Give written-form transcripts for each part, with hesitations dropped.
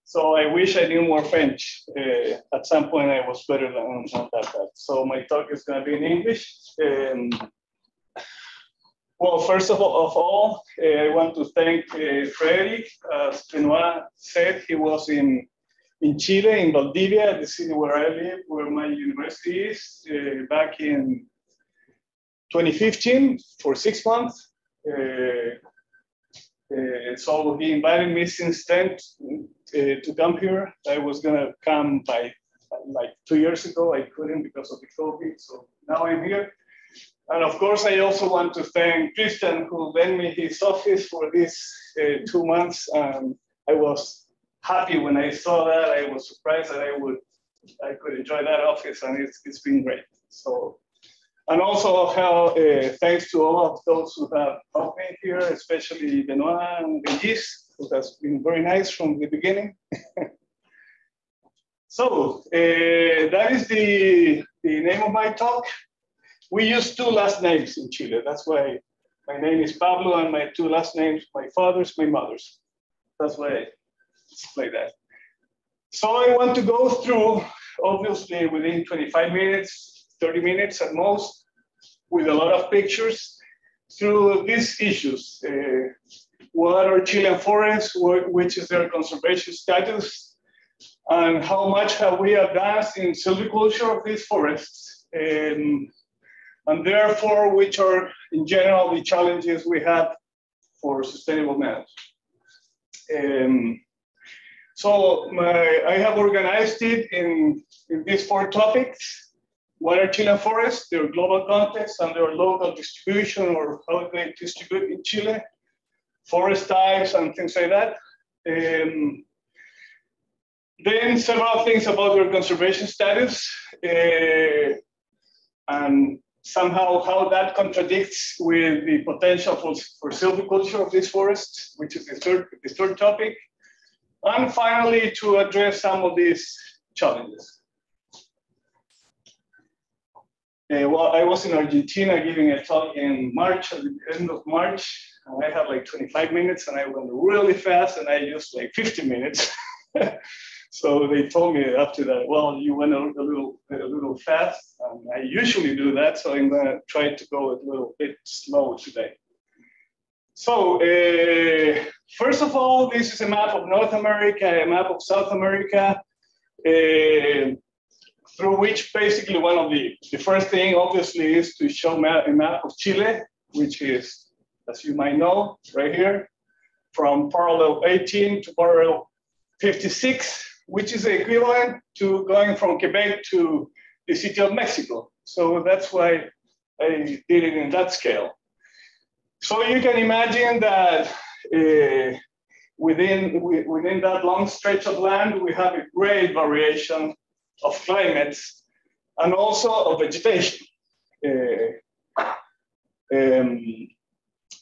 So I wish I knew more French. At some point, I was better than that. So my talk is going to be in English. Well, first of all, I want to thank Frederick. As Benoit said, he was in Chile, in Valdivia, the city where I live, where my university is, back in 2015 for 6 months. So he invited me since then to come here. I was gonna come by like 2 years ago. I couldn't because of the COVID, so now I'm here. And of course, I also want to thank Christian, who lent me his office for these 2 months. I was happy when I saw that. I was surprised that I could enjoy that office, and it's been great. So, and also thanks to all of those who have helped me here, especially Benoit and Regis, who has been very nice from the beginning. So that is the name of my talk. We use 2 last names in Chile. That's why my name is Pablo, and my 2 last names, my father's, my mother's. That's why it's like that. So I want to go through, obviously within 25 minutes, 30 minutes at most, with a lot of pictures, through these issues. What are Chilean forests? Which is their conservation status? And how much have we advanced in silviculture of these forests? And therefore, which are, in general, the challenges we have for sustainable management. So I have organized it in these 4 topics. What are Chilean forests, their global context, and their local distribution, or how they distribute in Chile, forest types, and things like that. Then several things about their conservation status, and somehow how that contradicts with the potential for silviculture of these forests, which is the third topic. And finally, to address some of these challenges. Well, I was in Argentina giving a talk in March, at the end of March, and I had like 25 minutes, and I went really fast, and I used like 50 minutes. So they told me after that, well, you went a little fast, and I usually do that, so I'm gonna try to go a little bit slow today. So first of all, this is a map of North America, a map of South America, through which basically one of the first thing, obviously, is to show a map of Chile, which is, as you might know, right here, from parallel 18 to parallel 56, which is equivalent to going from Quebec to the city of Mexico. So that's why I did it in that scale. So you can imagine that within that long stretch of land, we have a great variation of climates and also of vegetation.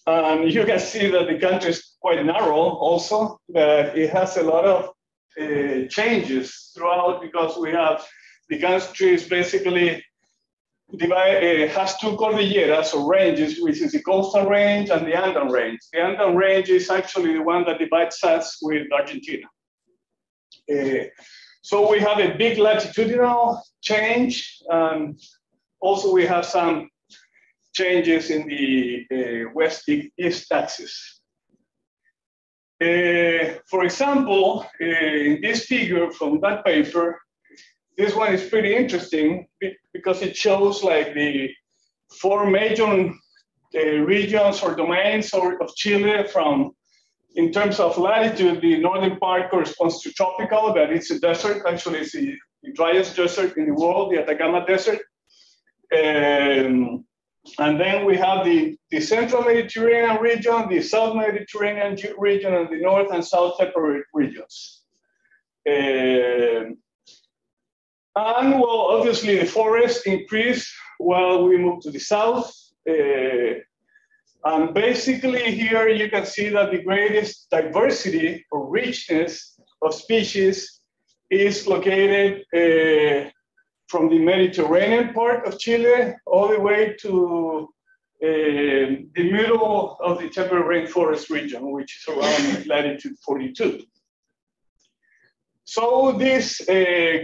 And you can see that the country is quite narrow also, but it has a lot of changes throughout, because we have the country is basically has 2 cordilleras or ranges, which is the coastal range and the Andean range. The Andean range is actually the one that divides us with Argentina. So we have a big latitudinal change, and also we have some changes in the west-east axis. For example, in this figure from that paper, this one is pretty interesting because it shows like the 4 major regions or domains of Chile from, in terms of latitude, the northern part corresponds to tropical, but it's a desert. Actually, it's the driest desert in the world, the Atacama Desert. And then we have the central Mediterranean region, the south Mediterranean region, and the north and south temperate regions. And well, obviously the forests increase while we move to the south. And basically here you can see that the greatest diversity or richness of species is located from the Mediterranean part of Chile all the way to the middle of the temperate rainforest region, which is around latitude 42. So this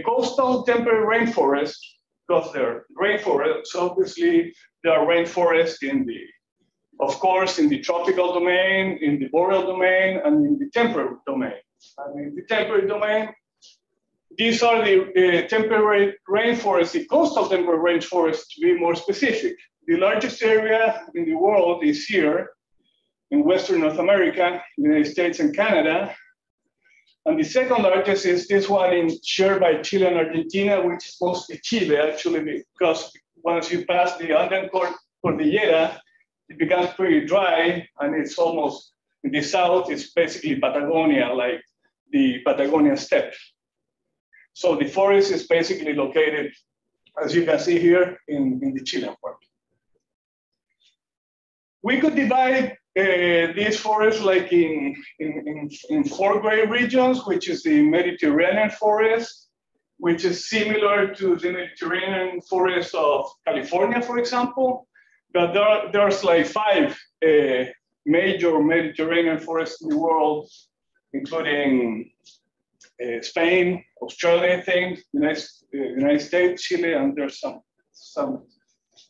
coastal temperate rainforest, because they're rainforests, obviously there are rainforests in the, of course, in the tropical domain, in the boreal domain, and in the temperate domain. And in the temperate domain, these are the temperate rainforests, the coastal temperate rainforests, to be more specific. The largest area in the world is here in Western North America, United States and Canada. And the second largest is this one shared by Chile and Argentina, which is mostly Chile, actually, because once you pass the Andean Cordillera, it becomes pretty dry, and it's almost, in the south, it's basically Patagonia, like the Patagonia steppe. So the forest is basically located, as you can see here, in the Chilean part. We could divide these forests like in four great regions, which is the Mediterranean forest, which is similar to the Mediterranean forest of California, for example. But there's like five major Mediterranean forests in the world, including Spain, Australia, I think, United States, Chile, and there's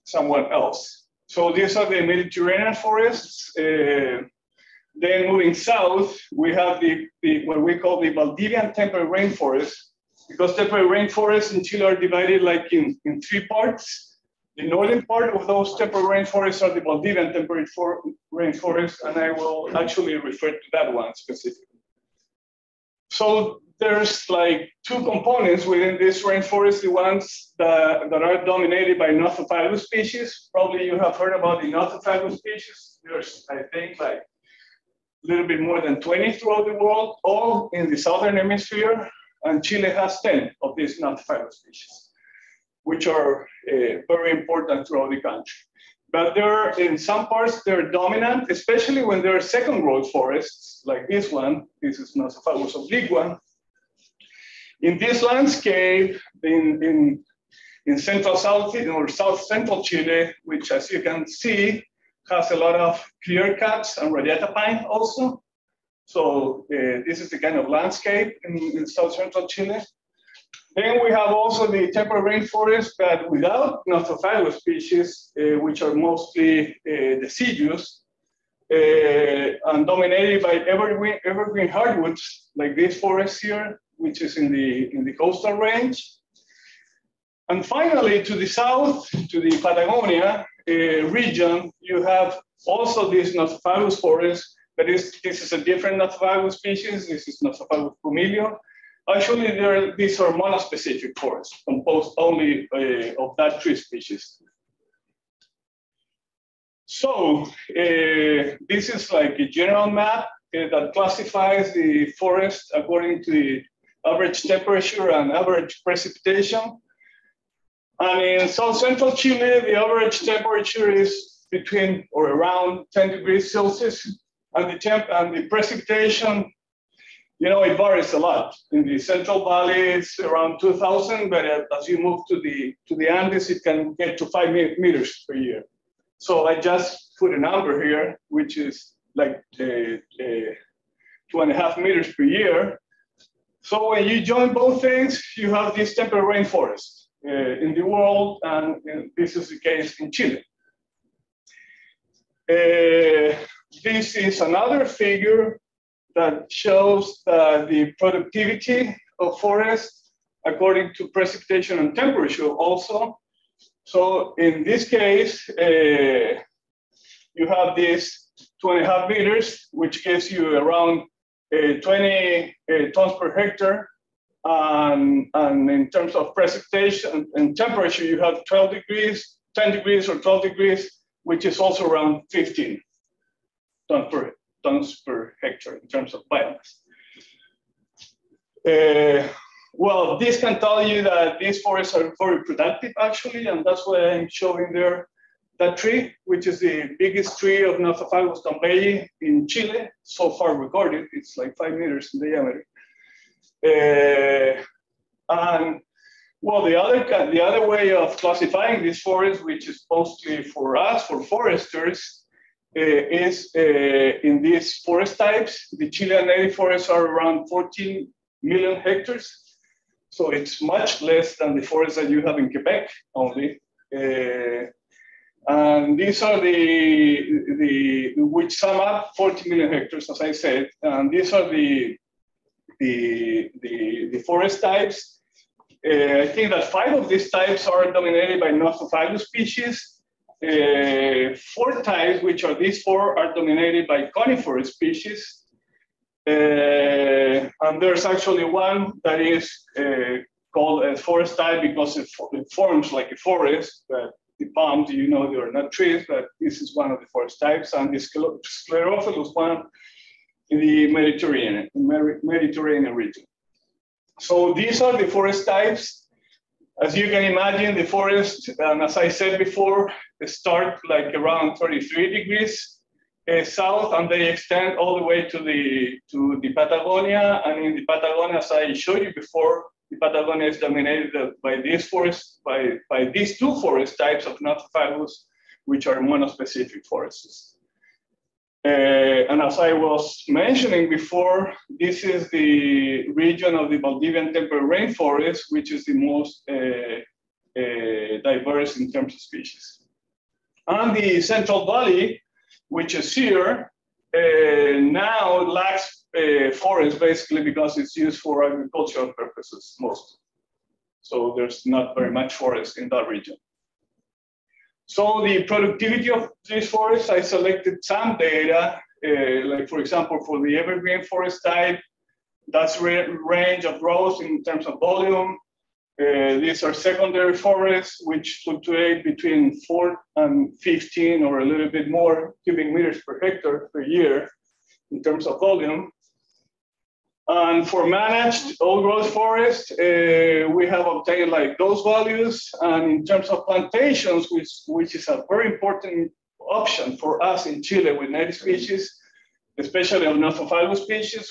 someone else. So these are the Mediterranean forests. Then moving south, we have the what we call the Valdivian temperate rainforest, because temperate rainforests in Chile are divided like in three parts. The northern part of those temperate rainforests are the Valdivian temperate rainforests, and I will actually refer to that one specifically. So there's like two components within this rainforest, the ones that are dominated by Nothophilus species. Probably you have heard about the Nothophilus species. There's, I think, like a little bit more than 20 throughout the world, all in the Southern Hemisphere, and Chile has 10 of these Nothophilus species, which are very important throughout the country. But they're, in some parts, they're dominant, especially when there are second growth forests, like this one. This is Nothophilus obliqua. In this landscape, in central south or south central Chile, which, as you can see, has a lot of clear cuts and radiata pine also. So this is the kind of landscape in south central Chile. Then we have also the temperate rainforest, but without Nothophilus species, which are mostly deciduous and dominated by evergreen hardwoods, like this forest here, which is in the coastal range. And finally, to the south, to the Patagonia region, you have also this Nothophilus forest, but this is a different Nothophilus species. This is Nothophilus pumilio. Actually, these are monospecific forests, composed only of that tree species. So this is like a general map that classifies the forest according to the average temperature and average precipitation. And in south central Chile, the average temperature is between or around 10 degrees Celsius, and the precipitation, you know, it varies a lot. In the Central Valley, it's around 2,000, but as you move to the Andes, it can get to 5 meters per year. So I just put a number here, which is like 2.5 meters per year. So when you join both things, you have this temperate rainforest in the world, and this is the case in Chile. This is another figure that shows the productivity of forests according to precipitation and temperature also. So in this case, you have this 2.5 meters, which gives you around 20 tons per hectare. And in terms of precipitation and temperature, you have 12 degrees, 10 degrees or 12 degrees, which is also around 15 tons per hectare in terms of biomass. Well, this can tell you that these forests are very productive, actually, and that's why I'm showing there that tree, which is the biggest tree of Nothophilus dombei in Chile, so far recorded. It's like 5 meters in diameter. And well, the other way of classifying these forests, which is mostly for us, for foresters, is in these forest types. The Chilean native forests are around 14 million hectares. So it's much less than the forests that you have in Quebec only. And these are which sum up 40 million hectares, as I said. And these are the forest types. I think that 5 of these types are dominated by Nothophilus species. 4 types, which are these 4, are dominated by coniferous species. And there's actually one that is called a forest type because it forms like a forest, but the palms, you know, they are not trees, but this is one of the forest types, and the sclerophyllus one in the Mediterranean region. So these are the forest types. As you can imagine, the forest, as I said before, they start like around 33 degrees south, and they extend all the way to the Patagonia. And in the Patagonia, as I showed you before, the Patagonia is dominated by these forests, by these 2 forest types of Nothophilus, which are monospecific forests. And as I was mentioning before, this is the region of the Valdivian temperate rainforest, which is the most diverse in terms of species. And the Central Valley, which is here, now lacks forest basically because it's used for agricultural purposes most. So there's not very much forest in that region. So the productivity of these forests, I selected some data, like for example, for the evergreen forest type, that's range of growth in terms of volume. These are secondary forests, which fluctuate between 4 and 15 or a little bit more cubic meters per hectare per year in terms of volume. And for managed old growth forest, we have obtained like those values. And in terms of plantations, which is a very important option for us in Chile with native species, especially of Nothophilus species,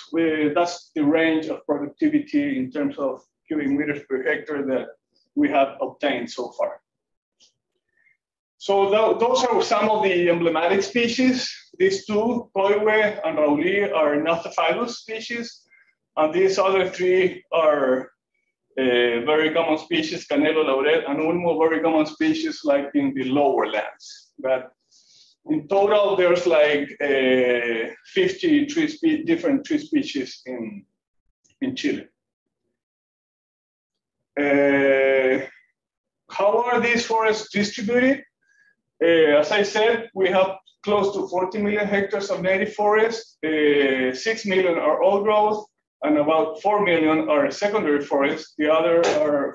that's the range of productivity in terms of cubic meters per hectare that we have obtained so far. So those are some of the emblematic species. These 2, Coihue and Rauli, are Nothophilus species. And these other 3 are very common species, Canelo, Laurel, and Ulmo, very common species like in the lower lands. But in total, there's like 50 different tree species in Chile. How are these forests distributed? As I said, we have close to 40 million hectares of native forest. 6 million are old growth, and about 4 million are secondary forests. The other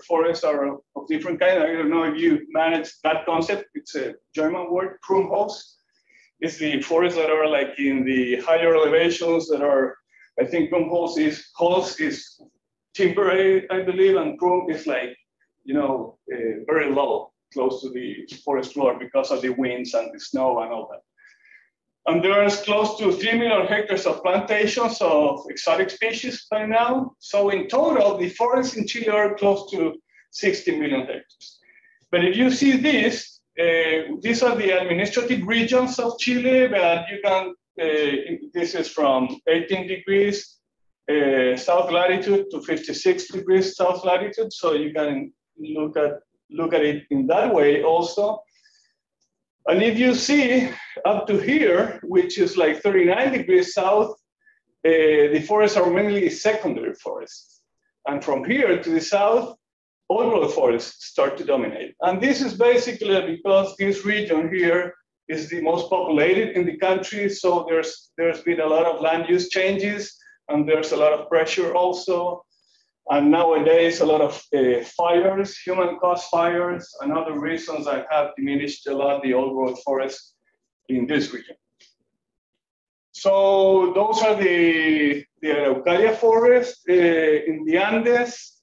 forests are of different kind. I don't know if you manage that concept. It's a German word, Krummholz. It's the forests that are like in the higher elevations that are, I think Krummholz is temperate, I believe, and Krum is like, you know, very low, close to the forest floor because of the winds and the snow and all that. And there's close to 3 million hectares of plantations of exotic species by now. So in total, the forests in Chile are close to 60 million hectares. But if you see this, these are the administrative regions of Chile, but you can, this is from 18 degrees south latitude to 56 degrees south latitude. So you can look at it in that way also. And if you see up to here, which is like 39 degrees south, the forests are mainly secondary forests. And from here to the south, old growth forests start to dominate. And this is basically because this region here is the most populated in the country. So there's been a lot of land use changes, and there's a lot of pressure also. And nowadays, a lot of fires, human-caused fires, and other reasons that have diminished a lot the old growth forests in this region. So those are the Araucaria forest in the Andes.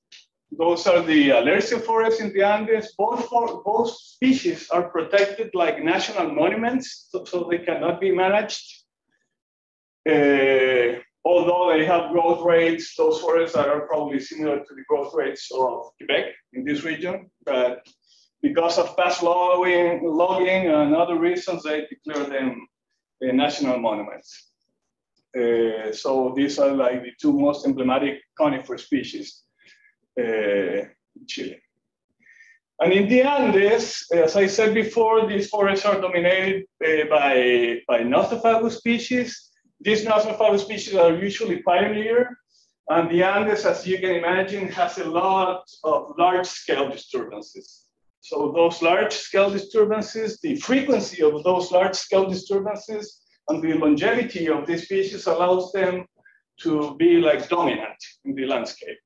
Those are the Alerce forests in the Andes. Both species are protected like national monuments, so they cannot be managed. Although they have growth rates, those forests are probably similar to the growth rates of Quebec in this region, but because of past logging and other reasons, they declare them national monuments. So these are like the two most emblematic conifer species in Chile. And in the Andes, as I said before, these forests are dominated by Nothofagus species. These Nothofagus species are usually pioneer, and the Andes, as you can imagine, has a lot of large-scale disturbances. So those large-scale disturbances, the frequency of those large-scale disturbances and the longevity of these species allows them to be like dominant in the landscape.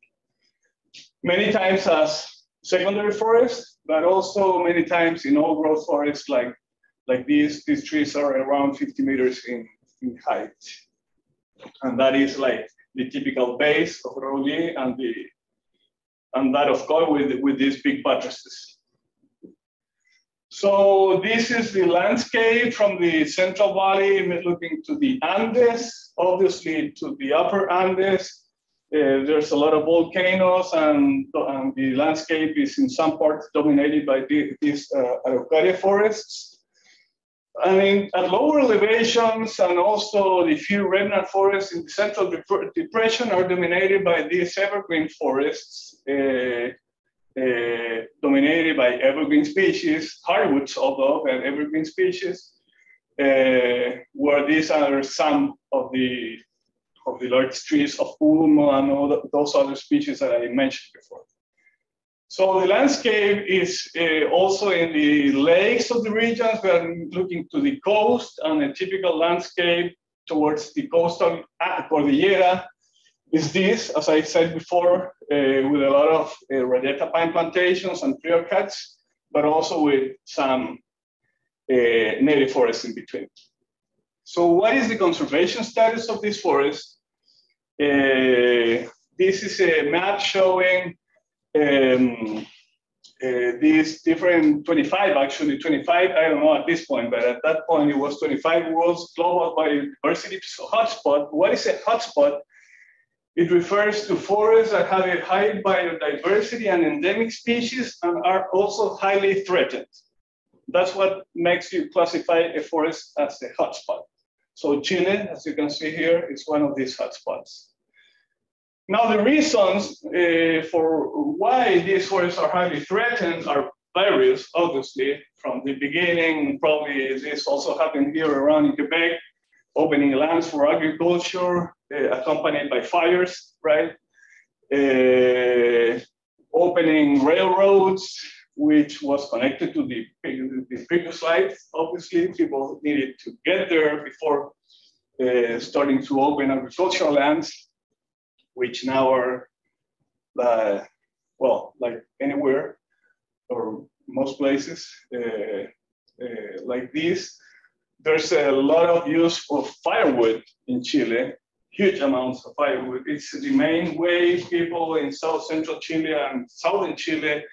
Many times as secondary forests, but also many times in old growth forests like these trees are around 50 meters in height. And that is like the typical base of Rolier and that of course with these big buttresses. So this is the landscape from the Central Valley looking to the Andes, obviously to the upper Andes. There's a lot of volcanoes and the landscape is in some parts dominated by these araucaria forests. And at lower elevations and also the few remnant forests in the Central Depression are dominated by these evergreen forests, dominated by evergreen species, hardwoods although, and evergreen species, where these are some of the large trees of ulmo and all those other species that I mentioned before. So the landscape is also in the lakes of the regions. We are looking to the coast, and a typical landscape towards the coastal Cordillera is this, as I said before, with a lot of Radiata pine plantations and clear-cuts, but also with some native forests in between. So what is the conservation status of this forest? This is a map showing these different 25, actually 25, I don't know at this point, but at that point it was 25 world's global biodiversity hotspot. What is a hotspot? It refers to forests that have a high biodiversity and endemic species and are also highly threatened. That's what makes you classify a forest as a hotspot. So Chile, as you can see here, is one of these hotspots. Now, the reasons for why these forests are highly threatened are various, obviously. From the beginning, probably this also happened here around in Quebec, opening lands for agriculture, accompanied by fires, right? Opening railroads, which was connected to the previous slide. Obviously, people needed to get there before starting to open agricultural lands, which now are, well, like anywhere or most places like this. There's a lot of use of firewood in Chile, huge amounts of firewood. It's the main way people in South Central Chile and Southern Chile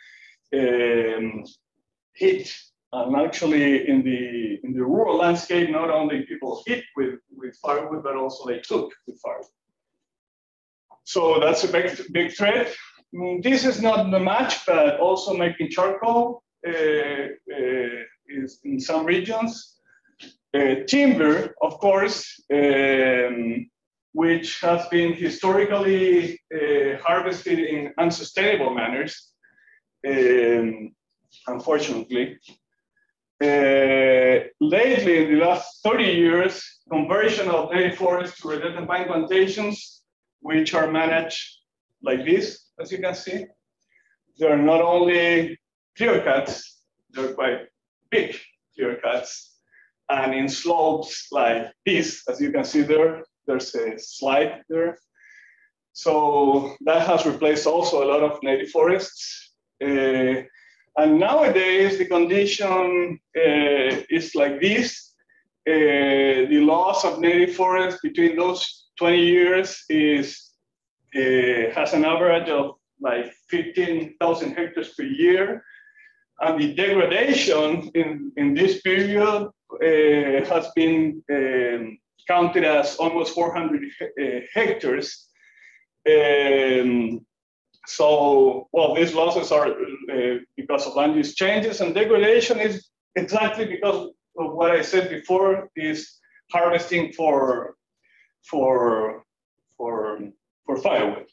heat. And actually in the rural landscape, not only people heat with firewood, but also they cook with firewood. So that's a big threat. This is not the match, but also making charcoal is in some regions. Timber, of course, which has been historically harvested in unsustainable manners, unfortunately. Lately, in the last 30 years, conversion of native forests to redundant pine plantations, which are managed like this, as you can see. They're not only clear cuts, they're quite big clear cuts. And in slopes like this, as you can see there, there's a slide there. So that has replaced also a lot of native forests. And nowadays, the condition is like this. The loss of native forests between those 20 years has an average of like 15,000 hectares per year. And the degradation in this period has been counted as almost 400 hectares. So, well, these losses are because of land use changes, and degradation is exactly because of what I said before, is harvesting for for firewood.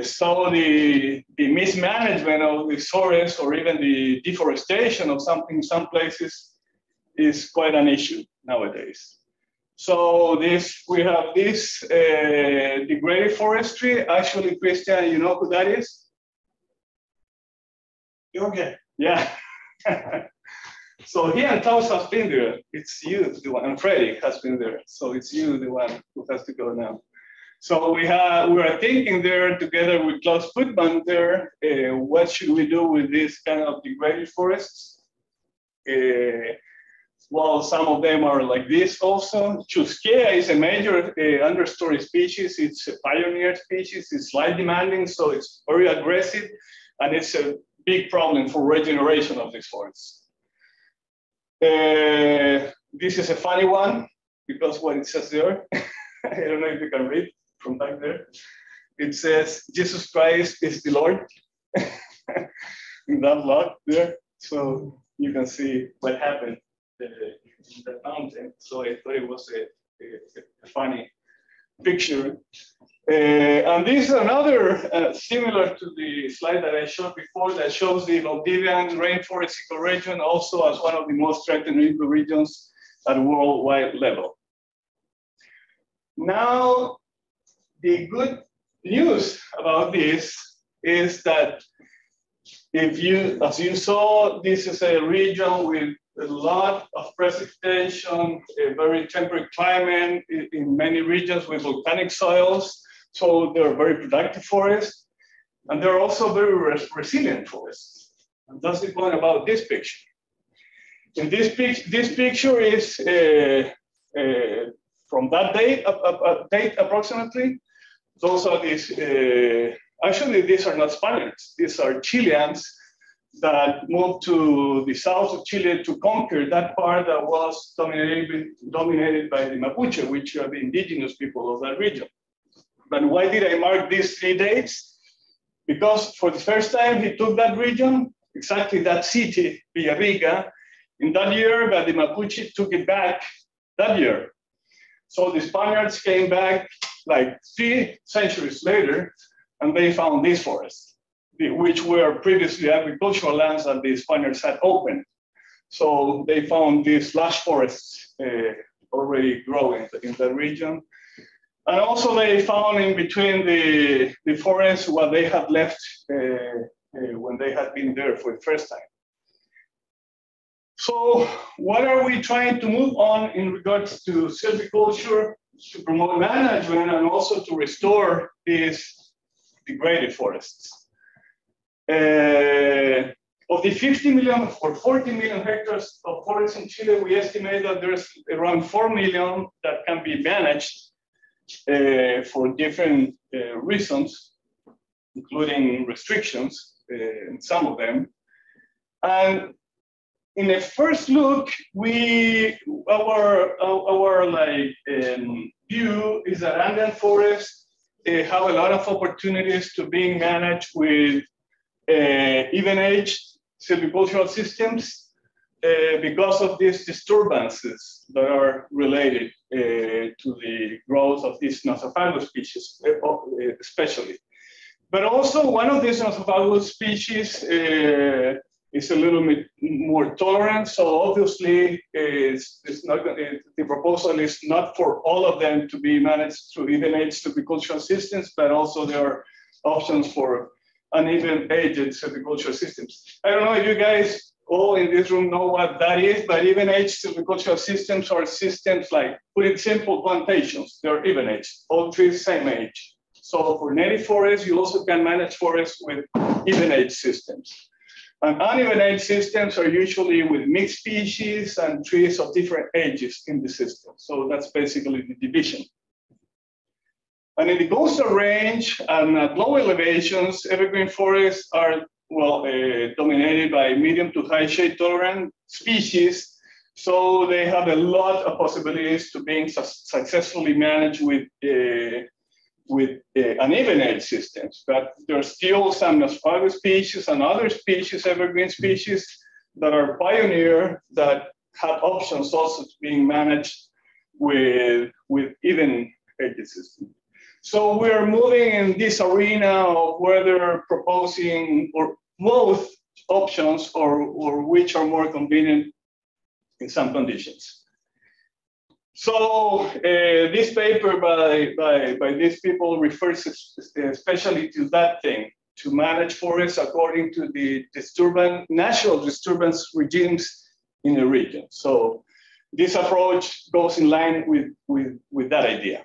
So the mismanagement of the forest or even the deforestation of something in some places is quite an issue nowadays. So we have this degraded forestry. Actually, Christian, you know who that is? Okay. Yeah. So he and Klaus has been there. It's you, the one, and Freddie has been there. So it's you, the one who has to go now. So we are thinking there together with Klaus Putman there, what should we do with this kind of degraded forests? Well, some of them are like this also. Chusquea is a major understory species. It's a pioneer species. It's light demanding, so it's very aggressive, and it's a big problem for regeneration of these forests. This is a funny one because what it says there, I don't know if you can read from back there. It says, Jesus Christ is the Lord in that log there. So you can see what happened in the mountain. So I thought it was a funny picture. And this is another similar to the slide that I showed before that shows the Maldivian rainforest ecoregion also as one of the most threatened ecoregions at a worldwide level. Now, the good news about this is that as you saw, this is a region with a lot of precipitation, a very temperate climate in many regions with volcanic soils. So they're very productive forests, and they're also very resilient forests. And that's the point about this picture. In this picture is from that date approximately. Those are these, actually these are not Spaniards, these are Chileans that moved to the south of Chile to conquer that part that was dominated by the Mapuche, which are the indigenous people of that region. But why did I mark these 3 dates? Because for the first time he took that region, exactly that city, Villarrica, in that year, but the Mapuche took it back that year. So the Spaniards came back like 3 centuries later, and they found these forests, which were previously agricultural lands that the Spaniards had opened. So they found these lush forests already growing in the region. And also they found in between the forests what they had left when they had been there for the first time. So what are we trying to move on in regards to silviculture, to promote management and also to restore these degraded forests? Of the 50 million or 40 million hectares of forests in Chile, we estimate that there's around 4 million that can be managed for different reasons, including restrictions, some of them. And in a first look, our view is that Andean forests have a lot of opportunities to being managed with even-aged silvicultural systems because of these disturbances that are related to the growth of these Nothofagus species, especially. But also one of these Nothofagus species is a little bit more tolerant. So obviously it's not, the proposal is not for all of them to be managed through even-aged silvicultural systems, but also there are options for uneven-aged silvicultural systems. I don't know if you guys all in this room know what that is, but even-aged silvicultural systems are systems like, put it simple, plantations. They're even-aged, all trees same age. So for native forests, you also can manage forests with even-aged systems. And uneven-aged systems are usually with mixed species and trees of different ages in the system. So that's basically the division. And in the coastal range and at low elevations, evergreen forests are, well, dominated by medium to high shade tolerant species. So they have a lot of possibilities to being successfully managed with uneven-aged systems. But there are still some Nothofagus species and other species, evergreen species, that are pioneer that have options also to being managed with even edge system. So we are moving in this arena of whether proposing or both options or which are more convenient in some conditions. So this paper by these people refers especially to that thing, to manage forests according to the natural disturbance regimes in the region. So this approach goes in line with that idea.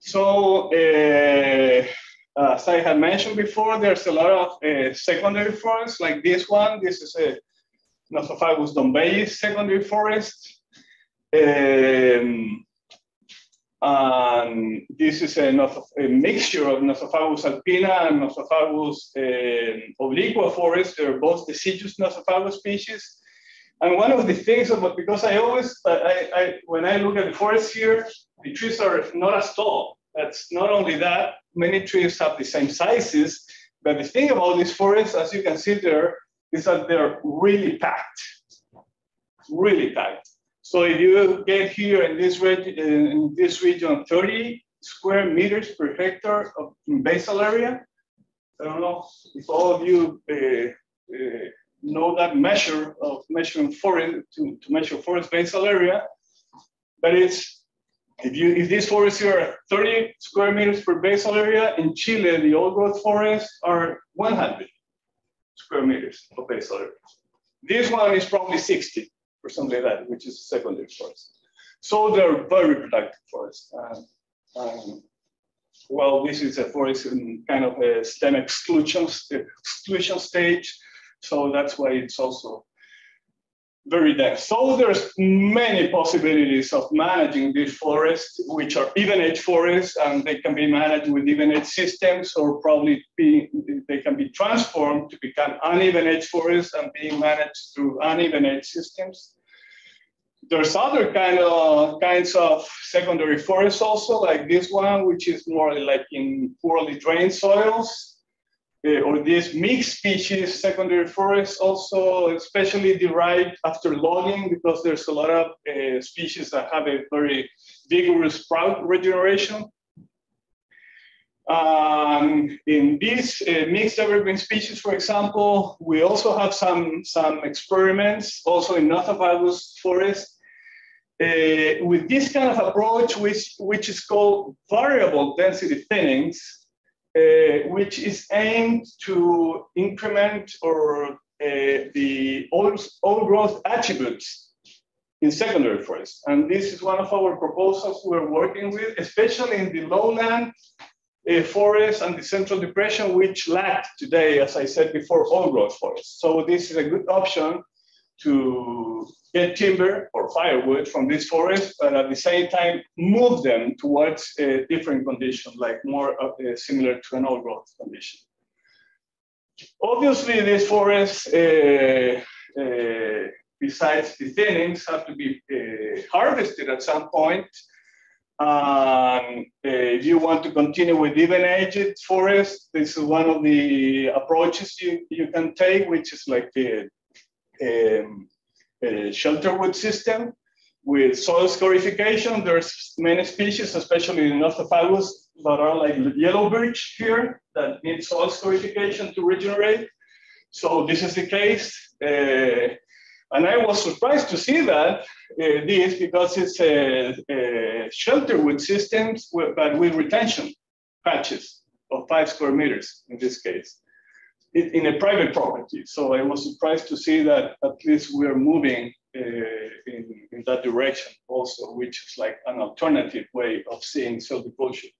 So as I had mentioned before, there's a lot of secondary forests like this one. This is a Nothofagus dombeyi secondary forest. And this is a mixture of Nothofagus alpina and Nothofagus obliqua forest. They're both deciduous Nothofagus species. And one of the things about, because I always, when I look at the forest here, the trees are not as tall. That's not only that, many trees have the same sizes, but the thing about these forests, as you can see there, is that they're really packed, really packed. So if you get here in this region, 30 square meters per hectare of basal area. I don't know if all of you know that measure of measuring forest to measure forest basal area, but it's if these forests here are 30 square meters per basal area, in Chile the old growth forests are 100 square meters of basal area. This one is probably 60 or something like that, which is a secondary forest. So they're very productive forests. Well, this is a forest in kind of a stem exclusion stage. So that's why it's also very dense. So there's many possibilities of managing these forests, which are even edge forests, and they can be managed with even edge systems, or probably they can be transformed to become uneven edge forests and being managed through uneven edge systems. There's other kinds of secondary forests also, like this one, which is more like in poorly drained soils. Or these mixed species secondary forests also especially derived after logging, because there's a lot of species that have a very vigorous sprout regeneration. In these mixed evergreen species, for example, we also have some experiments also in Nothofagus forest with this kind of approach, which is called variable density thinnings. Which is aimed to increment or the old growth attributes in secondary forests. And this is one of our proposals we're working with, especially in the lowland forests and the central depression, which lack today, as I said before, old growth forests. So this is a good option to get timber or firewood from this forest, but at the same time move them towards a different condition, like more similar to an old growth condition. Obviously, these forests, besides the thinnings, have to be harvested at some point. If you want to continue with even-edged forests, this is one of the approaches you can take, which is like a shelter wood system with soil scorification. There's many species, especially in Nothofagus, that are like yellow birch here that need soil scorification to regenerate. So this is the case. And I was surprised to see that this, because it's a shelter wood systems, but with retention patches of 5 square meters in this case, in a private property. So I was surprised to see that at least we're moving in that direction also, which is like an alternative way of seeing silviculture.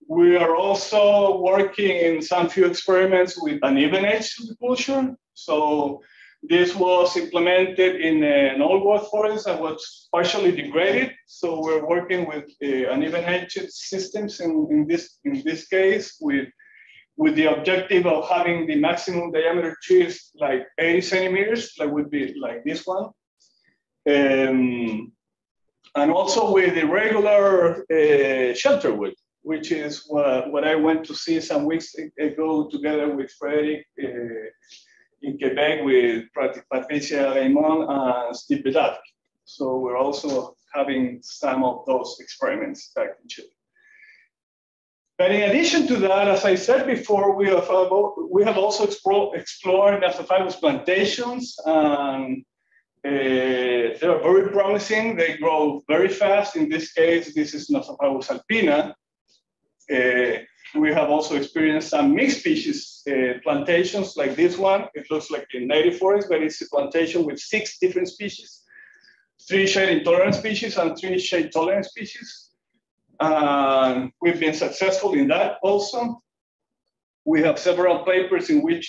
We are also working in some few experiments with uneven edge silviculture. So this was implemented in an old growth forest that was partially degraded. So we're working with uneven edge systems in this case with the objective of having the maximum diameter trees like 80 centimeters, that would be like this one. And also with the regular shelter wood, which is what I went to see some weeks ago together with Frederick in Quebec with Patricia Raymond and Steve Bedard. So we're also having some of those experiments back in Chile. But in addition to that, as I said before, we have also explored Nasophagus plantations. And they are very promising. They grow very fast. In this case, this is Nasophagus alpina. We have also experienced some mixed species plantations like this one. It looks like a native forest, but it's a plantation with 6 different species, 3 shade intolerant species and 3 shade tolerant species. We've been successful in that also. We have several papers in which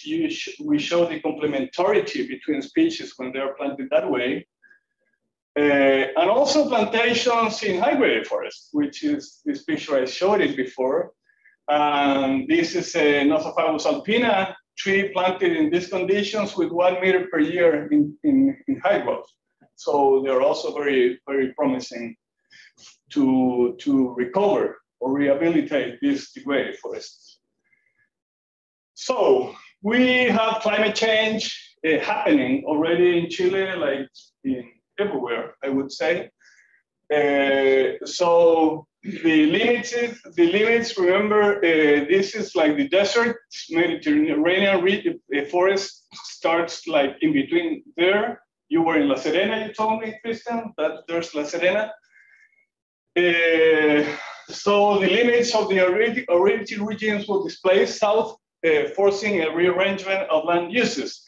we show the complementarity between species when they're planted that way. And also plantations in high-graded forest, which is this picture I showed it before. This is a Nasophagus alpina tree planted in these conditions with 1 meter per year in high growth. So they're also very, very promising to recover or rehabilitate these degraded forests. So we have climate change happening already in Chile, like everywhere, I would say. So the limits, remember, this is like the desert, Mediterranean forest starts like in between there. You were in La Serena, you told me, Christian, that there's La Serena. So the limits of the aridity regions will displace south, forcing a rearrangement of land uses.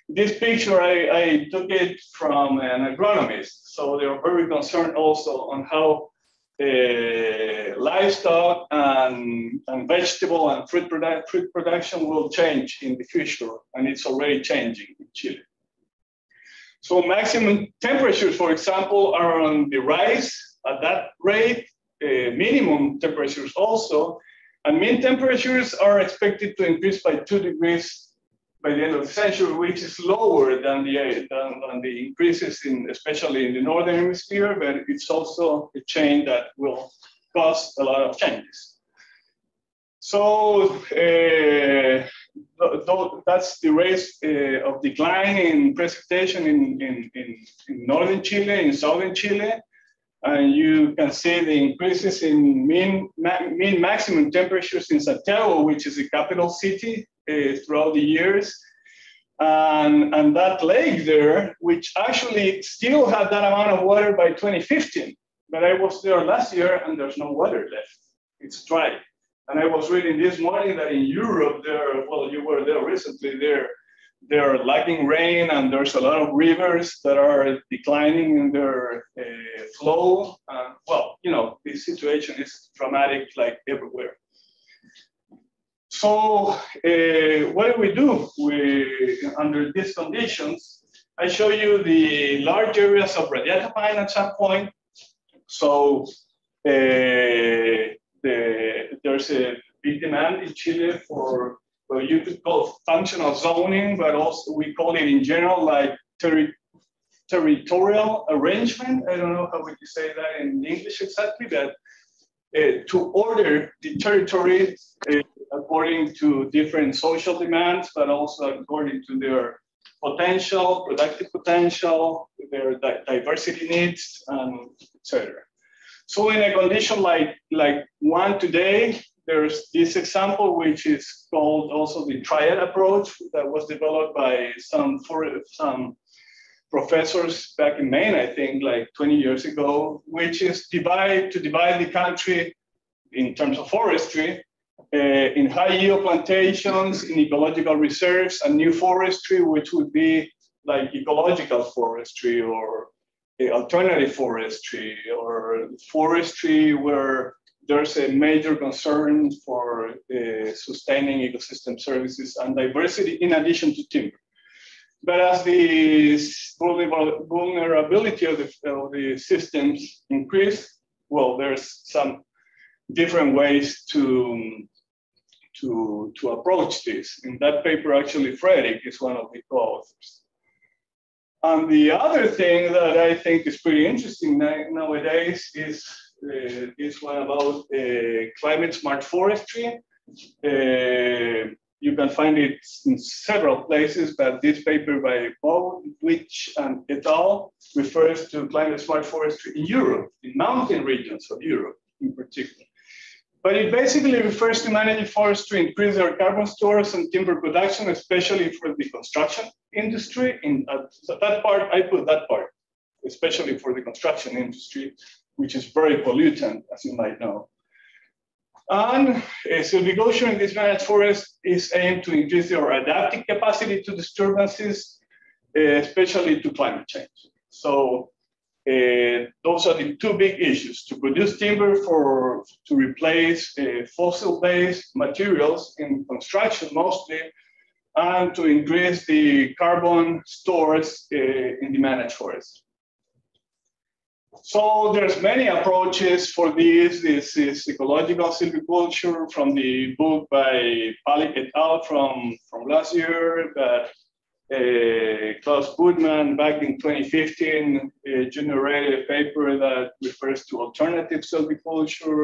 This picture, I took it from an agronomist. So they're very concerned also on how livestock and vegetable and fruit production will change in the future. And it's already changing in Chile. So maximum temperatures, for example, are on the rise at that rate, minimum temperatures also, and mean temperatures are expected to increase by 2 degrees by the end of the century, which is lower than the increases especially in the Northern Hemisphere, but it's also a chain that will cause a lot of changes. So that's the rate of decline in precipitation in Northern Chile, in Southern Chile. And you can see the increases in mean maximum temperatures in Santiago, which is the capital city, throughout the years. And that lake there, which actually still had that amount of water by 2015. But I was there last year and there's no water left. It's dry. And I was reading this morning that in Europe, well, you were there recently, they're lacking rain, and there's a lot of rivers that are declining in their flow. Well, you know, the situation is dramatic like everywhere. So what do? Under these conditions, I show you the large areas of radiata pine at some point. So there's a big demand in Chile for what you could call functional zoning, but also we call it in general like territorial arrangement. I don't know how would you say that in English exactly, but to order the territory according to different social demands, but also according to their potential, productive potential, their diversity needs, and etc. So in a condition like one today, there's this example, which is called also the triad approach that was developed by some professors back in Maine, I think, like 20 years ago, which is to divide the country in terms of forestry in high yield plantations, in ecological reserves, and new forestry, which would be like ecological forestry or alternative forestry, or forestry where there's a major concern for sustaining ecosystem services and diversity in addition to timber. But as the vulnerability of the systems increase, well, there's some different ways to approach this. In that paper, actually, Frederick is one of the co-authors. And the other thing that I think is pretty interesting nowadays is this one about climate smart forestry. You can find it in several places, but this paper by Bowditch and et al. Refers to climate-smart forestry in Europe, in mountain regions of Europe in particular. But it basically refers to managing forests to increase their carbon stores and timber production, especially for the construction industry. So that part, I put that part, especially for the construction industry, which is very pollutant, as you might know. And silviculture in this managed forest is aimed to increase their adaptive capacity to disturbances, especially to climate change. So those are the two big issues: to produce timber to replace fossil-based materials in construction mostly, and to increase the carbon stores in the managed forest. So there's many approaches for this. This is ecological silviculture from the book by Palik et al. from last year, that Klaus Budman back in 2015 generated a paper that refers to alternative silviculture.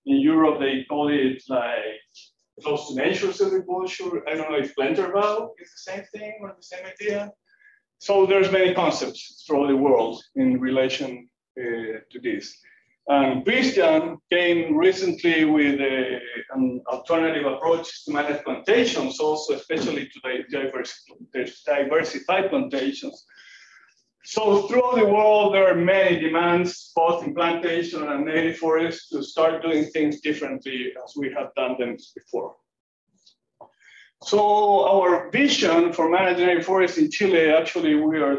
In Europe, they call it like close to nature silviculture. I don't know if Blenderval is the same thing or the same idea. So there's many concepts throughout the world in relation to this. And Christian came recently with an alternative approach to manage plantations, also especially to diversified plantations. So throughout the world, there are many demands, both in plantation and native forests, to start doing things differently as we have done them before. So our vision for managing native forests in Chile, actually,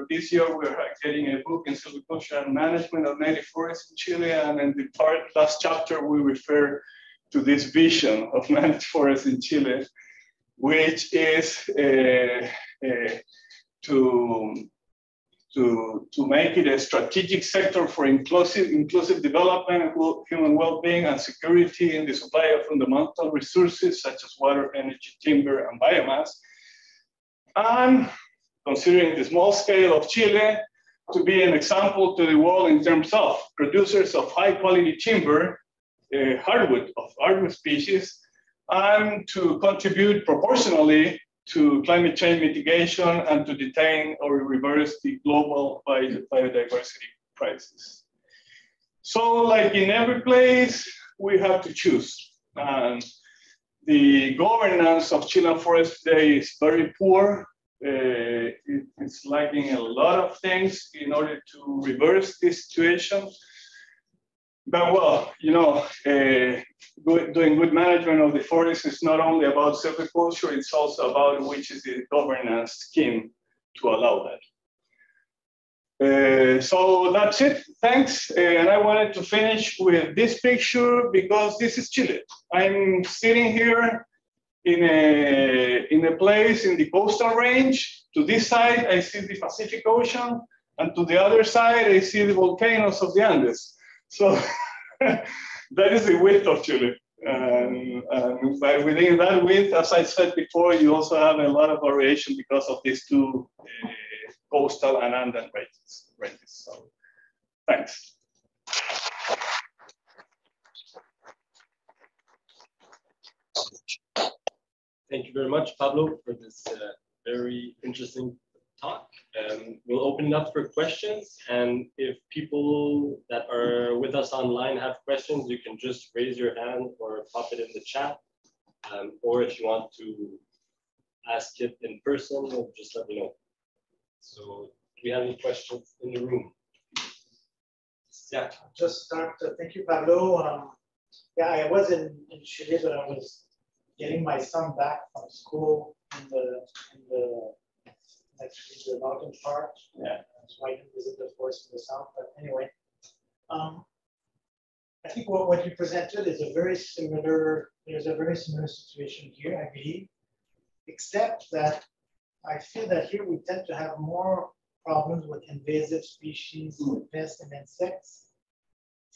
this year we're getting a book in silviculture and management of native forests in Chile, and in the last chapter we refer to this vision of managed forests in Chile, which is to make it a strategic sector for inclusive development, human well-being, and security in the supply of fundamental resources such as water, energy, timber, and biomass. And considering the small scale of Chile, to be an example to the world in terms of producers of high-quality timber, hardwood species, and to contribute proportionally to climate change mitigation and to detain or reverse the global biodiversity crisis. So like in every place, we have to choose. And the governance of Chilean forests today is very poor. It's lacking a lot of things in order to reverse this situation. But well, you know, doing good management of the forest is not only about silviculture, it's also about which is the governance scheme to allow that. So that's it, thanks. And I wanted to finish with this picture because this is Chile. I'm sitting here in a place in the coastal range. To this side, I see the Pacific Ocean, and to the other side, I see the volcanoes of the Andes. So that is the width of Chile. But within that width, as I said before, you also have a lot of variation because of these two coastal and Andean ranges. So thanks. Thank you very much, Pablo, for this very interesting talk. We'll open it up for questions, and if people that are with us online have questions, you can just raise your hand or pop it in the chat, or if you want to ask it in person, just let me know. So do we have any questions in the room? Yeah. Just start. Thank you, Pablo. Yeah, I was in Chile, but I was getting my son back from school in the northern part. Yeah. So I didn't visit the forest in the south. But anyway, I think what you presented is a very similar. There's a very similar situation here, I believe, except that I feel that here we tend to have more problems with invasive species, pests and insects.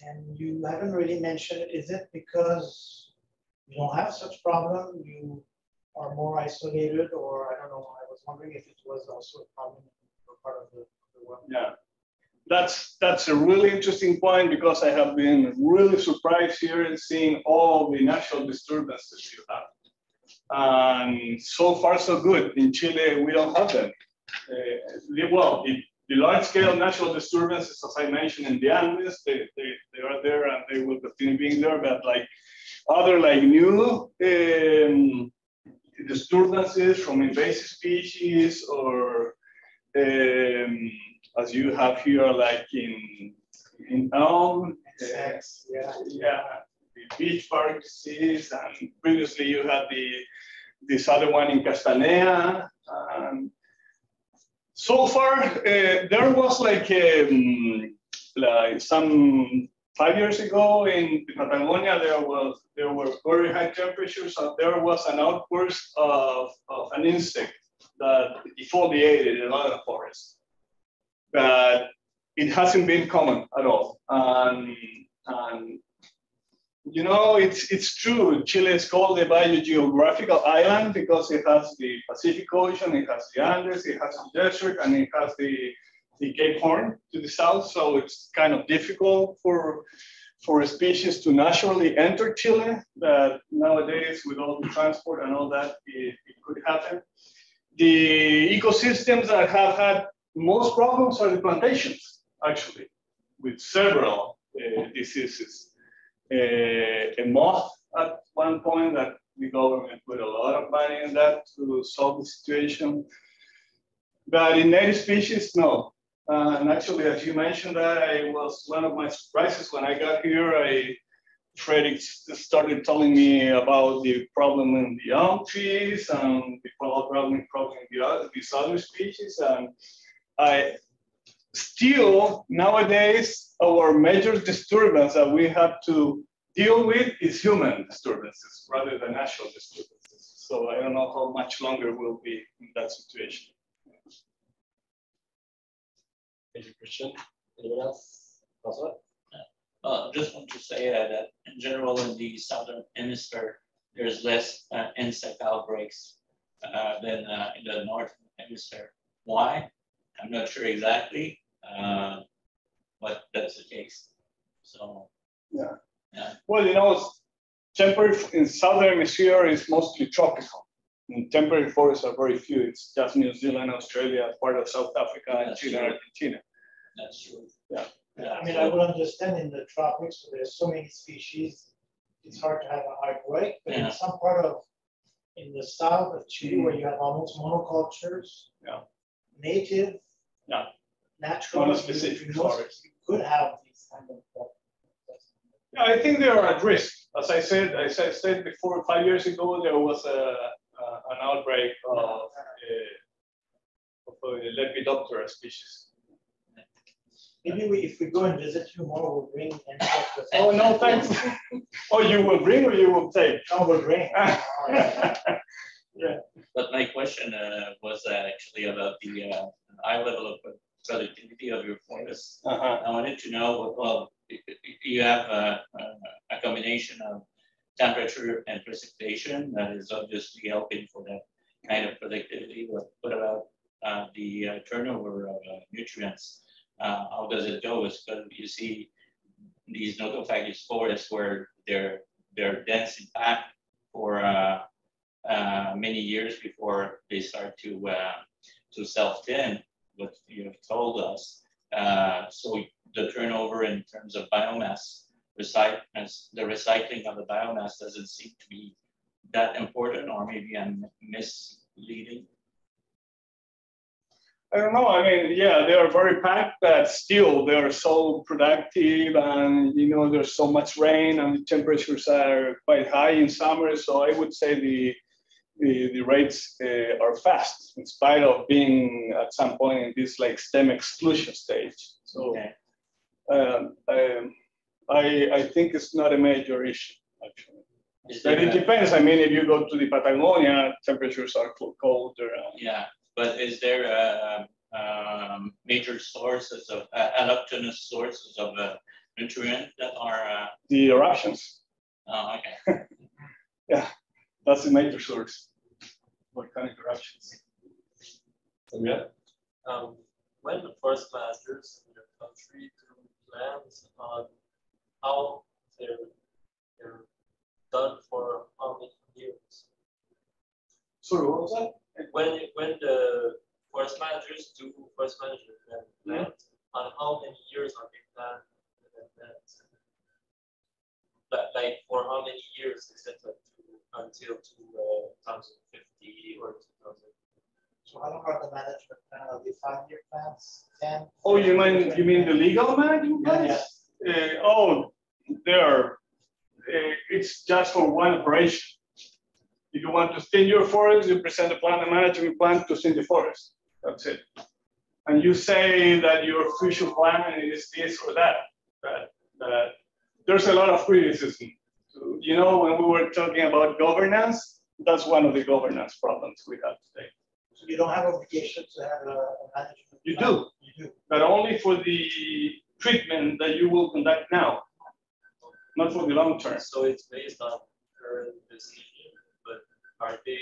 And you haven't really mentioned, is it because you don't have such problem, you are more isolated, or I don't know, I was wondering if it was also a problem for part of the world. Yeah, that's a really interesting point, because I have been really surprised here in seeing all the natural disturbances you have. And so far, so good. In Chile, we don't have them. Well, the large-scale natural disturbances, as I mentioned, in the Andes, they are there and they will continue being there. But like other like new disturbances from invasive species, or as you have here, like in Elm, yeah, the beach bark disease, and previously you had this other one in Castanea. So far, there was like some 5 years ago in Patagonia, there were very high temperatures, and there was an outburst of an insect that defoliated a lot of forests. But it hasn't been common at all. And you know, it's true. Chile is called a biogeographical island because it has the Pacific Ocean, it has the Andes, it has the desert, and it has the Cape Horn to the south. So it's kind of difficult for a species to naturally enter Chile. But nowadays, with all the transport and all that, it could happen. The ecosystems that have had most problems are the plantations, actually, with several diseases. A moth at one point that the government put a lot of money in that to solve the situation. But in native species, no. And actually, as you mentioned, that was one of my surprises when I got here. Frederick started telling me about the problem in the elm trees and the problem in these other species. And I still, nowadays, our major disturbance that we have to deal with is human disturbances rather than natural disturbances. So I don't know how much longer we'll be in that situation. Thank you, Christian. Anyone else? Just want to say that in general in the Southern Hemisphere, there's less insect outbreaks than in the Northern Hemisphere. Why? I'm not sure exactly, but that's the case. So, yeah. Yeah. Well, you know, temperate in Southern Hemisphere is mostly tropical. And temperate forests are very few. It's just New Zealand, Australia, part of South Africa, and Chile, and Argentina. That's true. Yeah. Yeah, I mean, I would understand in the tropics where there's so many species, it's hard to have a hard break. But in some part of, in the south of Chile, where you have almost monocultures, native, natural, monospecific forests, you could have these kind of. Yeah, I think they are at risk. As I said before, 5 years ago, there was an outbreak of a Lepidoptera species. Maybe if we go and visit you more, we'll bring insects. Oh, no, thanks. Oh, you will bring or you will take? No, we'll bring. Yeah. But my question was actually about the high level of productivity of your forest. I wanted to know, well, you have a combination of temperature and precipitation that is obviously helping for that kind of productivity. What about the turnover of nutrients? How does it go? Because you see these notophagous forests where they're dense in pack for many years before they start to self-thin, what you have told us. So the turnover in terms of biomass, the recycling of the biomass doesn't seem to be that important, or maybe I'm misleading. I don't know. I mean, yeah, they are very packed, but still they are so productive, and you know, there's so much rain, and the temperatures are quite high in summer. So I would say the rates are fast, in spite of being at some point in this like stem exclusion stage. So I think it's not a major issue actually. But it depends. I mean, if you go to the Patagonia, temperatures are colder. Yeah. But is there major sources of allochthonous sources of nutrient that are the eruptions? Oh, okay. Yeah, that's the major source. Volcanic eruptions. Yeah. When the forest managers in your country do plans on how they're done for how many years, Sorry, what was that? When the forest managers do forest management plan, on how many years are they planned? Like for how many years, etc., until 2050 or 2000? So how long are the management plan? Are they 5-year plans? 10? Oh, you mean the legal management plans? There. It's just for one operation. If you want to thin your forest, you present a plan, a management plan to thin the forest. That's it. And you say that your future plan is this or that. That there's a lot of criticism. So, you know, when we were talking about governance, that's one of the governance problems we have today. So you don't have obligation to have a management You plan? do. You do. But only for the treatment that you will conduct now, not for the long term. So it's based on current decision, but are they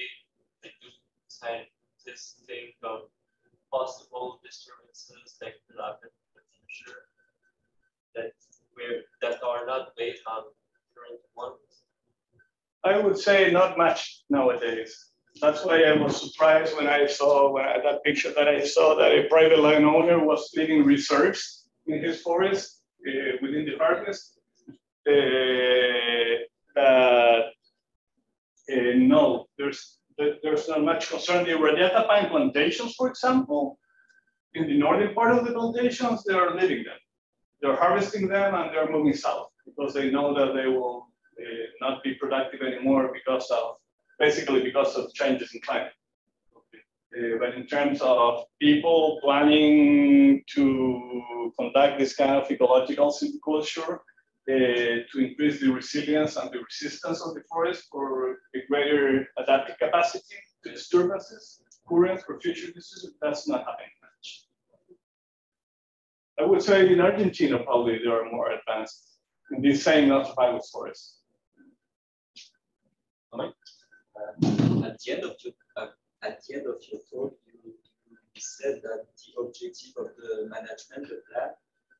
do scientists think of possible disturbances that could happen in the future that are not based on current ones? I would say not much nowadays. That's why I was surprised when I saw that picture that I saw that a private landowner was leaving reserves in his forest within the harvest. No, there's not much concern. The Radiata pine plantations, for example, in the northern part of the plantations, they are leaving them. They're harvesting them and they're moving south because they know that they will not be productive anymore basically because of changes in climate. But in terms of people planning to conduct this kind of ecological silviculture, to increase the resilience and the resistance of the forest for a greater adaptive capacity to disturbances, current or future diseases, that's not happening much. I would say in Argentina, probably they are more advanced in this same not-survival forest. At the end of your talk, you said that the objective of the management, the plan,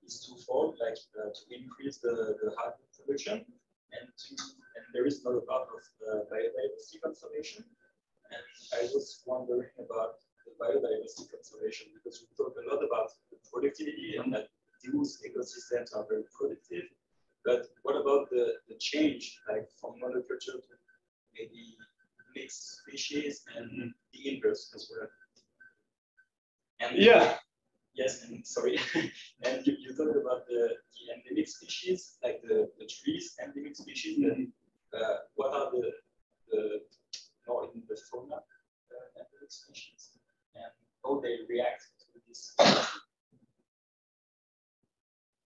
is twofold, like to increase the hardwood production, and there is another part of biodiversity conservation. And I was wondering about the biodiversity conservation because we talk a lot about the productivity and that those ecosystems are very productive. But what about the change, like from monoculture to maybe mixed species and the inverse as well? And yes, and sorry, and you talked about the endemic species, like the trees endemic species. And what are the more in the fauna endemic species and how they react to this?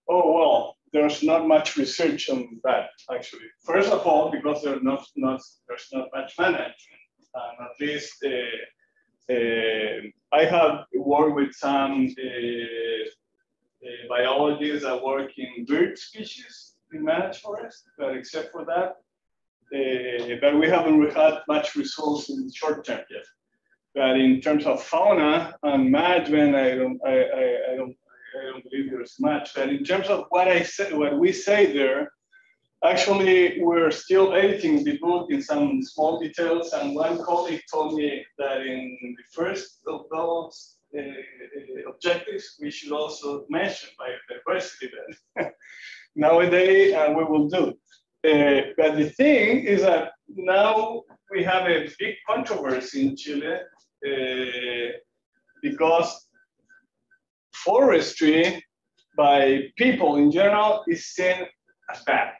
Oh well, there's not much research on that actually. First of all, because there's not much management, at least. I have worked with some biologists that work in bird species in managed forests, but except for that, but we haven't had much results in the short term yet. But in terms of fauna and management, I don't believe there's much. But in terms of what we say there, actually, we're still editing the book in some small details, and one colleague told me that in the first of those objectives, we should also mention biodiversity nowadays, and we will do. But the thing is that now we have a big controversy in Chile because forestry by people in general is seen as bad.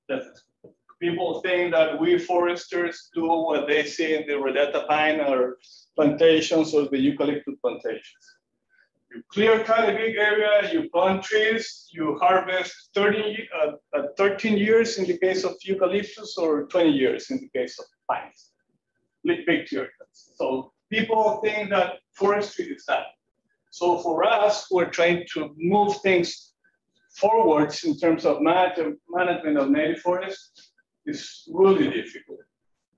That people think that we foresters do what they see in the Radiata pine or plantations or the eucalyptus plantations. You clear cut a big area, you plant trees, you harvest 13 years in the case of eucalyptus or 20 years in the case of pines. Big clear cuts. So people think that forestry is that. So for us, we're trying to move things forwards in terms of management of native forests is really difficult.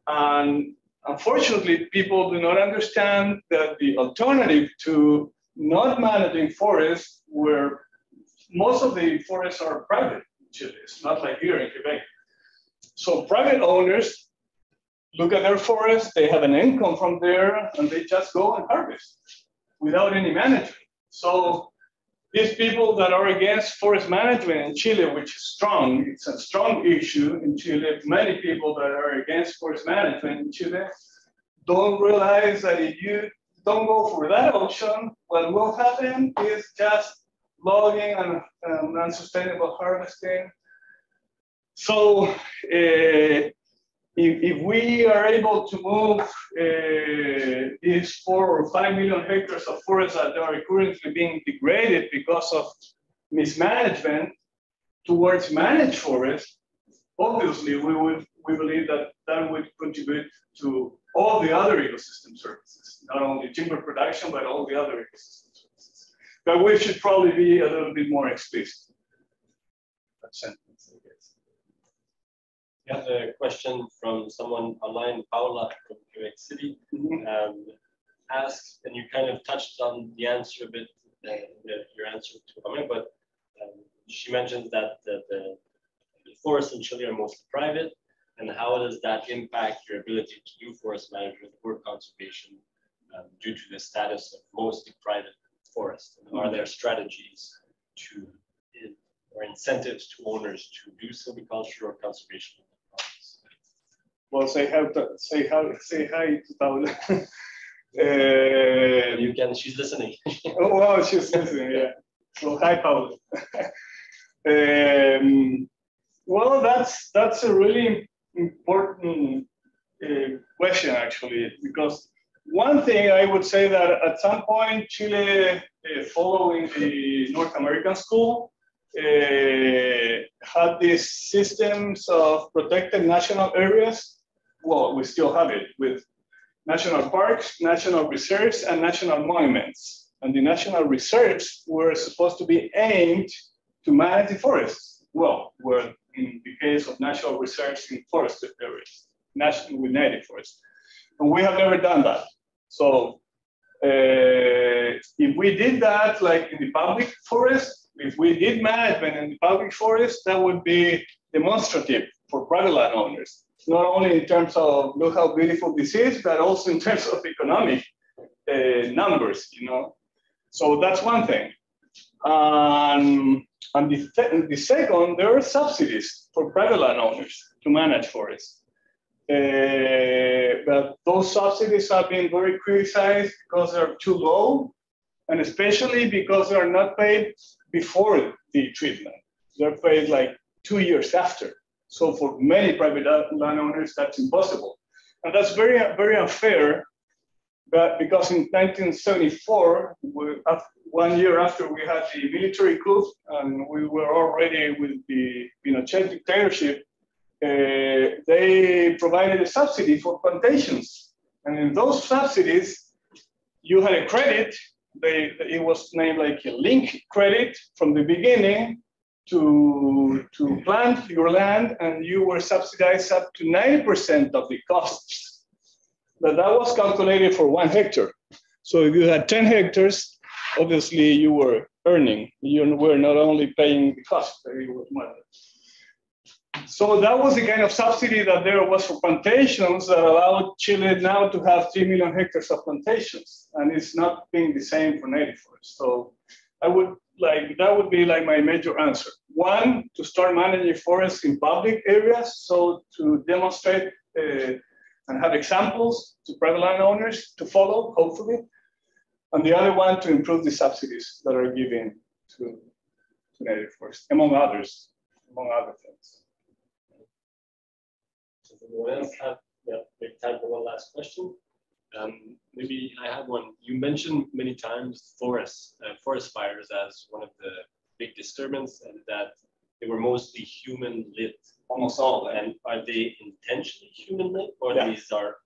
And unfortunately, people do not understand that the alternative to not managing forests, where most of the forests are private in Chile, it's not like here in Quebec. So private owners look at their forest, they have an income from there, and they just go and harvest without any management. So these people that are against forest management in Chile, which is strong, it's a strong issue in Chile. Many people that are against forest management in Chile don't realize that if you don't go for that option, what will happen is just logging and unsustainable harvesting. So if we are able to move these 4 or 5 million hectares of forests that are currently being degraded because of mismanagement towards managed forests, obviously we believe that that would contribute to all the other ecosystem services, not only timber production, but all the other ecosystem services. But we should probably be a little bit more explicit. That sentence, I guess. We have a question from someone online, Paula from Quebec City, asks, and you kind of touched on the answer a bit, your answer to a comment, but she mentions that the forests in Chile are mostly private, and how does that impact your ability to do forest management or conservation due to the status of mostly private forests? And are there strategies to, or incentives to owners to do silviculture or conservation? Well, say hi to Paula. You can, she's listening. Oh, wow, she's listening, yeah. So hi, Paula. Well, that's a really important question, actually, because one thing I would say that at some point, Chile, following the North American school, had these systems of protected national areas. Well, we still have it with national parks, national reserves, and national monuments. And the national reserves were supposed to be aimed to manage the forests. Well, were in the case of national reserves in forested areas, with native forests. And we have never done that. So if we did that, like in the public forest, if we did management in the public forest, that would be demonstrative for private landowners, not only in terms of look how beautiful this is, but also in terms of economic numbers, you know. So that's one thing. And the second, there are subsidies for private landowners to manage forests. But those subsidies have been very criticized because they're too low, and especially because they're not paid before the treatment. They're paid like 2 years after. So for many private landowners, that's impossible. And that's very, very unfair, but because in 1974, 1 year after we had the military coup, and we were already with the Pinochet dictatorship, they provided a subsidy for plantations. And in those subsidies, you had a credit. It was named like a link credit from the beginning to plant your land, and you were subsidized up to 90% of the costs. But that was calculated for 1 hectare. So if you had 10 hectares, obviously you were earning. You were not only paying the cost, it was more. So that was the kind of subsidy that there was for plantations that allowed Chile now to have 3 million hectares of plantations. And it's not being the same for native forests. So that would be like my major answer. One, to start managing forests in public areas. So to demonstrate and have examples to private landowners to follow, hopefully. And the other one, to improve the subsidies that are given to native forests, among other things. Does anyone else have time for one last question? Maybe I have one. You mentioned many times forest fires as one of the big disturbance, and that they were mostly human lit. Almost all. And are they intentionally human lit, or these are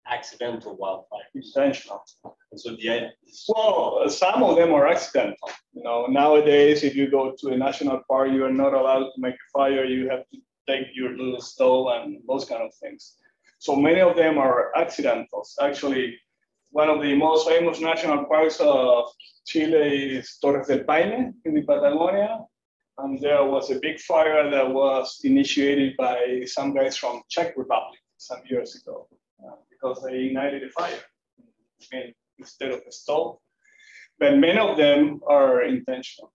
accidental wildfires? Intentional. And so the idea is, well, some of them are accidental. You know, nowadays, if you go to a national park, you are not allowed to make a fire. You have to take your little stove and those kind of things. So many of them are accidentals. Actually, one of the most famous national parks of Chile is Torres del Paine in the Patagonia. And there was a big fire that was initiated by some guys from Czech Republic. some years ago because they ignited a fire instead of a stove. But many of them are intentional.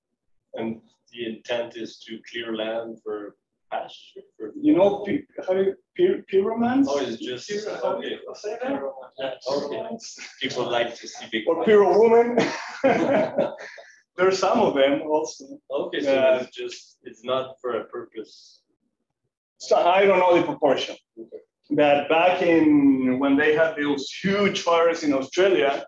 And the intent is to clear land for pasture? You know, how do you, pyromans? Oh, it's just, okay. Okay. People like to see big. Or pyro woman. There's some of them also. Okay, so it's just, it's not for a purpose. So I don't know the proportion. Okay. But back in, when they had those huge fires in Australia,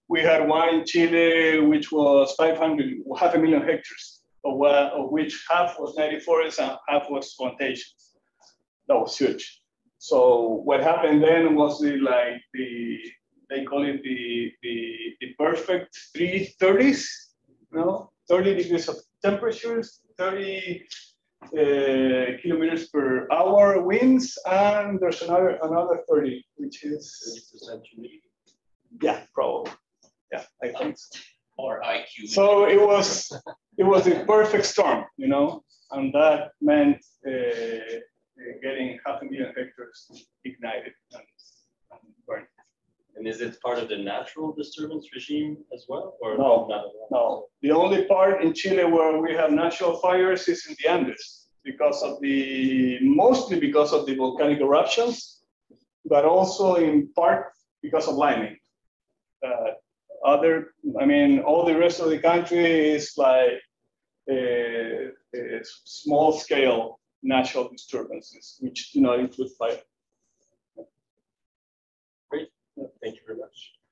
we had one in Chile, which was 500,000 hectares, of which half was native forests and half was plantations. That was huge. So what happened then was they call it the perfect 330s, 30 degrees of temperatures, 30 kilometers per hour winds, and there's another 30, which is 30% humidity. Yeah, probably. Yeah, I think so. Or IQ. So it was the perfect storm, and that meant getting 500,000 hectares ignited and burned. And is it part of the natural disturbance regime as well, or no? Not at all? No. The only part in Chile where we have natural fires is in the Andes, mostly because of the volcanic eruptions, but also in part because of liming. All the rest of the country is like small scale natural disturbances, which do not include fire. Great. Thank you very much.